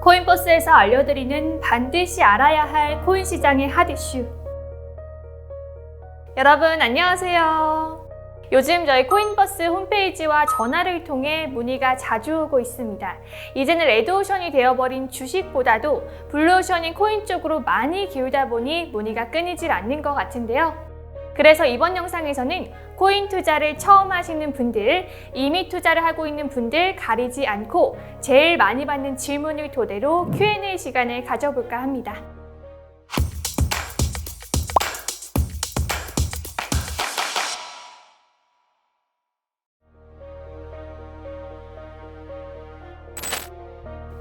코인버스에서 알려드리는 반드시 알아야 할 코인 시장의 핫 이슈. 여러분 안녕하세요. 요즘 저희 코인버스 홈페이지와 전화를 통해 문의가 자주 오고 있습니다. 이제는 레드오션이 되어버린 주식보다도 블루오션인 코인 쪽으로 많이 기울다 보니 문의가 끊이질 않는 것 같은데요. 그래서 이번 영상에서는 코인 투자를 처음 하시는 분들, 이미 투자를 하고 있는 분들 가리지 않고 제일 많이 받는 질문을 토대로 Q&A 시간을 가져볼까 합니다.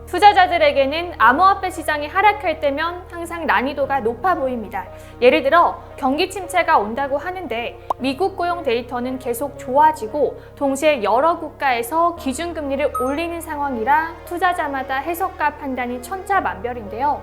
투자자들에게는 암호화폐 시장이 하락할 때면 항상 난이도가 높아 보입니다. 예를 들어 경기 침체가 온다고 하는데 미국 고용 데이터는 계속 좋아지고 동시에 여러 국가에서 기준금리를 올리는 상황이라 투자자마다 해석과 판단이 천차만별인데요.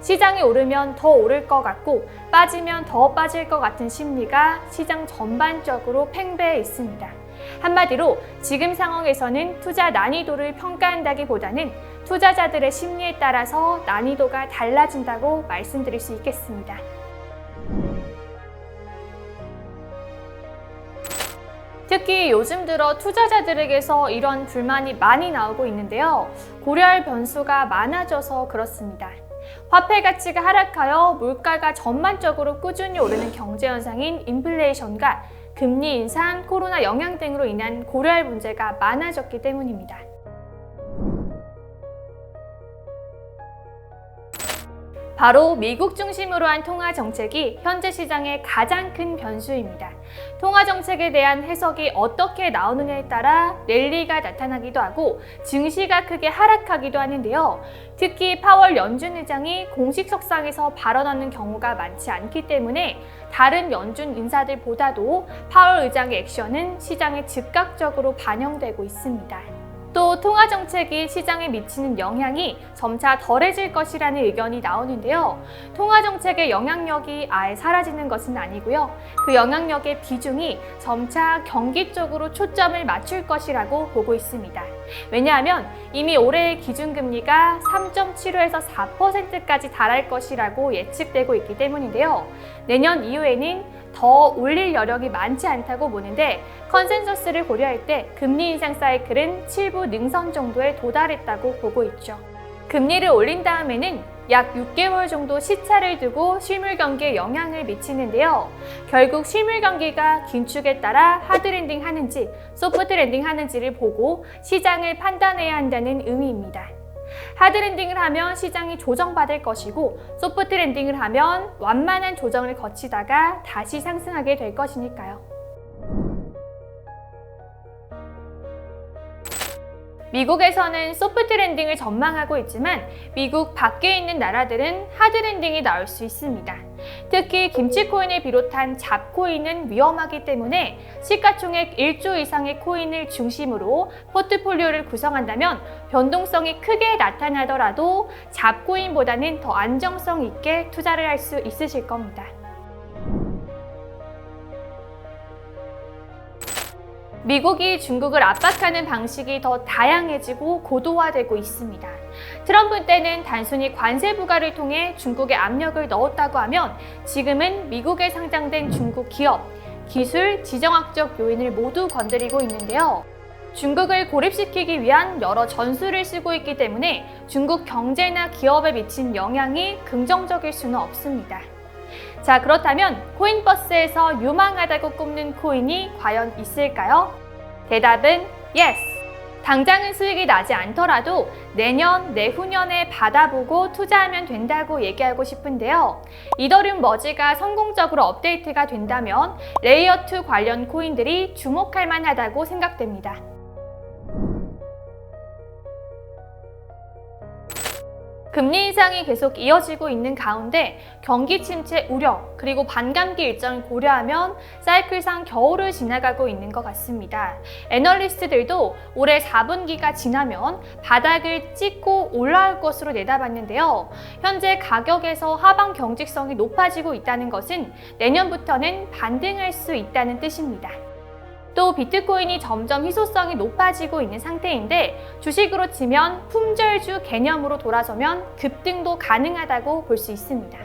시장이 오르면 더 오를 것 같고 빠지면 더 빠질 것 같은 심리가 시장 전반적으로 팽배해 있습니다. 한마디로 지금 상황에서는 투자 난이도를 평가한다기보다는 투자자들의 심리에 따라서 난이도가 달라진다고 말씀드릴 수 있겠습니다. 특히 요즘 들어 투자자들에게서 이런 불만이 많이 나오고 있는데요. 고려할 변수가 많아져서 그렇습니다. 화폐 가치가 하락하여 물가가 전반적으로 꾸준히 오르는 경제 현상인 인플레이션과 금리 인상, 코로나 영향 등으로 인한 고려할 문제가 많아졌기 때문입니다. 바로 미국 중심으로 한 통화 정책이 현재 시장의 가장 큰 변수입니다. 통화 정책에 대한 해석이 어떻게 나오느냐에 따라 랠리가 나타나기도 하고 증시가 크게 하락하기도 하는데요. 특히 파월 연준 의장이 공식 석상에서 발언하는 경우가 많지 않기 때문에 다른 연준 인사들보다도 파월 의장의 액션은 시장에 즉각적으로 반영되고 있습니다. 또 통화 정책이 시장에 미치는 영향이 점차 덜해질 것이라는 의견이 나오는데요. 통화 정책의 영향력이 아예 사라지는 것은 아니고요. 그 영향력의 비중이 점차 경기 쪽으로 초점을 맞출 것이라고 보고 있습니다. 왜냐하면 이미 올해의 기준금리가 3.75에서 4%까지 달할 것이라고 예측되고 있기 때문인데요. 내년 이후에는 더 올릴 여력이 많지 않다고 보는데 컨센서스를 고려할 때 금리 인상 사이클은 7부 능선 정도에 도달했다고 보고 있죠. 금리를 올린 다음에는 약 6개월 정도 시차를 두고 실물 경기에 영향을 미치는데요. 결국 실물 경기가 긴축에 따라 하드 랜딩 하는지 소프트 랜딩 하는지를 보고 시장을 판단해야 한다는 의미입니다. 하드 랜딩을 하면 시장이 조정받을 것이고 소프트 랜딩을 하면 완만한 조정을 거치다가 다시 상승하게 될 것이니까요. 미국에서는 소프트 랜딩을 전망하고 있지만 미국 밖에 있는 나라들은 하드 랜딩이 나올 수 있습니다. 특히 김치코인을 비롯한 잡코인은 위험하기 때문에 시가총액 1조 이상의 코인을 중심으로 포트폴리오를 구성한다면 변동성이 크게 나타나더라도 잡코인보다는 더 안정성 있게 투자를 할 수 있으실 겁니다. 미국이 중국을 압박하는 방식이 더 다양해지고 고도화되고 있습니다. 트럼프 때는 단순히 관세 부과를 통해 중국에 압력을 넣었다고 하면 지금은 미국에 상장된 중국 기업, 기술, 지정학적 요인을 모두 건드리고 있는데요. 중국을 고립시키기 위한 여러 전술을 쓰고 있기 때문에 중국 경제나 기업에 미친 영향이 긍정적일 수는 없습니다. 자, 그렇다면 코인버스에서 유망하다고 꼽는 코인이 과연 있을까요? 대답은 yes! 당장은 수익이 나지 않더라도 내년, 내후년에 받아보고 투자하면 된다고 얘기하고 싶은데요. 이더리움 머지가 성공적으로 업데이트가 된다면 레이어2 관련 코인들이 주목할 만하다고 생각됩니다. 금리 인상이 계속 이어지고 있는 가운데 경기 침체 우려 그리고 반감기 일정을 고려하면 사이클상 겨울을 지나가고 있는 것 같습니다. 애널리스트들도 올해 4분기가 지나면 바닥을 찍고 올라올 것으로 내다봤는데요. 현재 가격에서 하방 경직성이 높아지고 있다는 것은 내년부터는 반등할 수 있다는 뜻입니다. 또 비트코인이 점점 희소성이 높아지고 있는 상태인데 주식으로 치면 품절주 개념으로 돌아서면 급등도 가능하다고 볼 수 있습니다.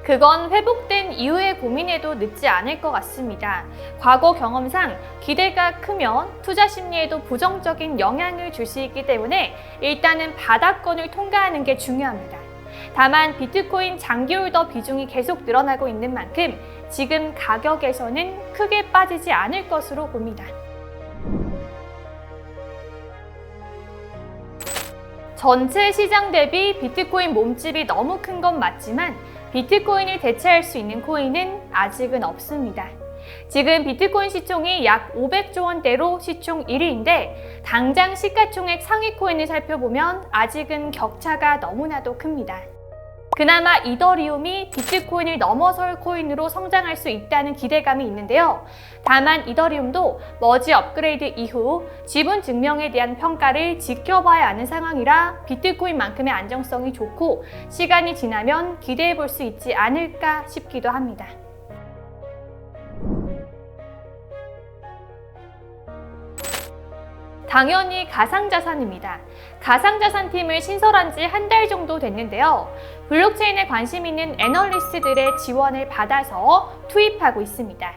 그건 회복된 이후에 고민해도 늦지 않을 것 같습니다. 과거 경험상 기대가 크면 투자 심리에도 부정적인 영향을 줄 수 있기 때문에 일단은 바닥권을 통과하는 게 중요합니다. 다만 비트코인 장기 홀더 비중이 계속 늘어나고 있는 만큼 지금 가격에서는 크게 빠지지 않을 것으로 봅니다. 전체 시장 대비 비트코인 몸집이 너무 큰 건 맞지만 비트코인을 대체할 수 있는 코인은 아직은 없습니다. 지금 비트코인 시총이 약 500조 원대로 시총 1위인데 당장 시가총액 상위 코인을 살펴보면 아직은 격차가 너무나도 큽니다. 그나마 이더리움이 비트코인을 넘어설 코인으로 성장할 수 있다는 기대감이 있는데요. 다만 이더리움도 머지 업그레이드 이후 지분 증명에 대한 평가를 지켜봐야 하는 상황이라 비트코인만큼의 안정성이 좋고 시간이 지나면 기대해 볼 수 있지 않을까 싶기도 합니다. 당연히 가상자산입니다. 가상자산팀을 신설한 지 한 달 정도 됐는데요. 블록체인에 관심 있는 애널리스트들의 지원을 받아서 투입하고 있습니다.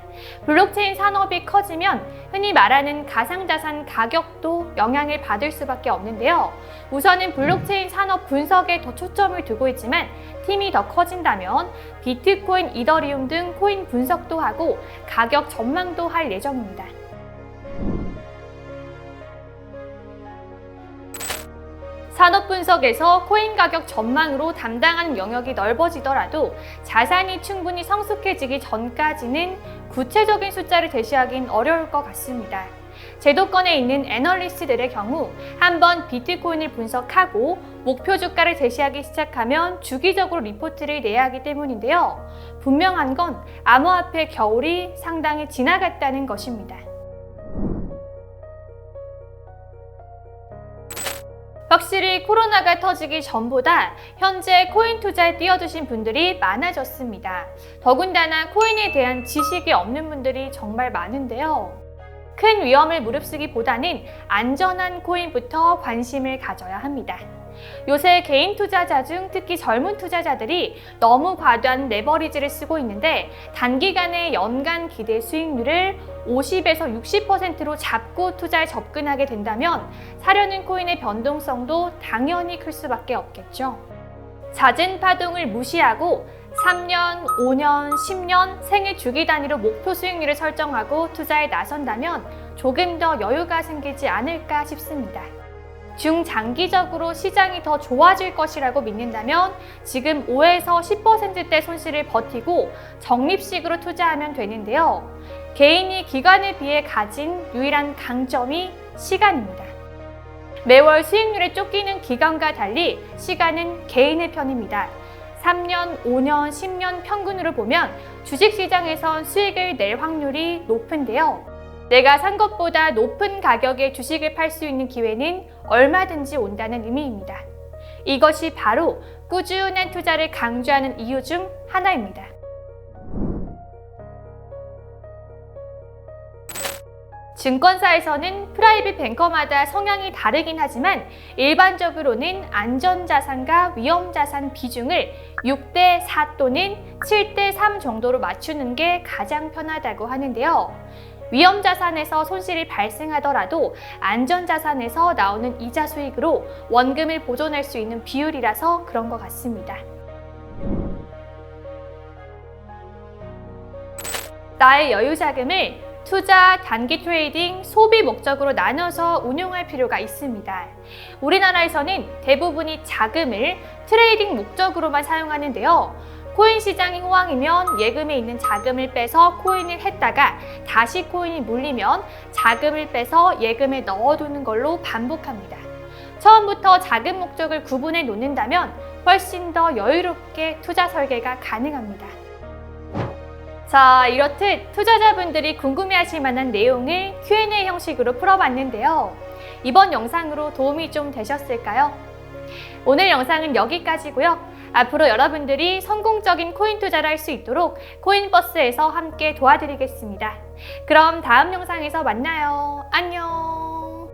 블록체인 산업이 커지면 흔히 말하는 가상자산 가격도 영향을 받을 수밖에 없는데요. 우선은 블록체인 산업 분석에 더 초점을 두고 있지만 팀이 더 커진다면 비트코인, 이더리움 등 코인 분석도 하고 가격 전망도 할 예정입니다. 산업 분석에서 코인 가격 전망으로 담당하는 영역이 넓어지더라도 자산이 충분히 성숙해지기 전까지는 구체적인 숫자를 제시하긴 어려울 것 같습니다. 제도권에 있는 애널리스트들의 경우 한번 비트코인을 분석하고 목표 주가를 제시하기 시작하면 주기적으로 리포트를 내야 하기 때문인데요. 분명한 건 암호화폐 겨울이 상당히 지나갔다는 것입니다. 확실히 코로나가 터지기 전보다 현재 코인 투자에 뛰어드신 분들이 많아졌습니다. 더군다나 코인에 대한 지식이 없는 분들이 정말 많은데요. 큰 위험을 무릅쓰기보다는 안전한 코인부터 관심을 가져야 합니다. 요새 개인 투자자 중 특히 젊은 투자자들이 너무 과도한 레버리지를 쓰고 있는데 단기간에 연간 기대 수익률을 50에서 60%로 잡고 투자에 접근하게 된다면 사려는 코인의 변동성도 당연히 클 수밖에 없겠죠. 잦은 파동을 무시하고 3년, 5년, 10년 생애 주기 단위로 목표 수익률을 설정하고 투자에 나선다면 조금 더 여유가 생기지 않을까 싶습니다. 중장기적으로 시장이 더 좋아질 것이라고 믿는다면 지금 5에서 10%대 손실을 버티고 적립식으로 투자하면 되는데요. 개인이 기간에 비해 가진 유일한 강점이 시간입니다. 매월 수익률에 쫓기는 기간과 달리 시간은 개인의 편입니다. 3년, 5년, 10년 평균으로 보면 주식시장에선 수익을 낼 확률이 높은데요. 내가 산 것보다 높은 가격에 주식을 팔 수 있는 기회는 얼마든지 온다는 의미입니다. 이것이 바로 꾸준한 투자를 강조하는 이유 중 하나입니다. 증권사에서는 프라이빗 뱅커마다 성향이 다르긴 하지만 일반적으로는 안전자산과 위험자산 비중을 6대4 또는 7대3 정도로 맞추는 게 가장 편하다고 하는데요. 위험자산에서 손실이 발생하더라도 안전자산에서 나오는 이자 수익으로 원금을 보존할 수 있는 비율이라서 그런 것 같습니다. 나의 여유 자금을 투자, 단기 트레이딩, 소비 목적으로 나눠서 운용할 필요가 있습니다. 우리나라에서는 대부분이 자금을 트레이딩 목적으로만 사용하는데요. 코인 시장이 호황이면 예금에 있는 자금을 빼서 코인을 했다가 다시 코인이 물리면 자금을 빼서 예금에 넣어두는 걸로 반복합니다. 처음부터 자금 목적을 구분해 놓는다면 훨씬 더 여유롭게 투자 설계가 가능합니다. 자, 이렇듯 투자자분들이 궁금해하실 만한 내용을 Q&A 형식으로 풀어봤는데요. 이번 영상으로 도움이 좀 되셨을까요? 오늘 영상은 여기까지고요. 앞으로 여러분들이 성공적인 코인 투자를 할 수 있도록 코인버스에서 함께 도와드리겠습니다. 그럼 다음 영상에서 만나요. 안녕.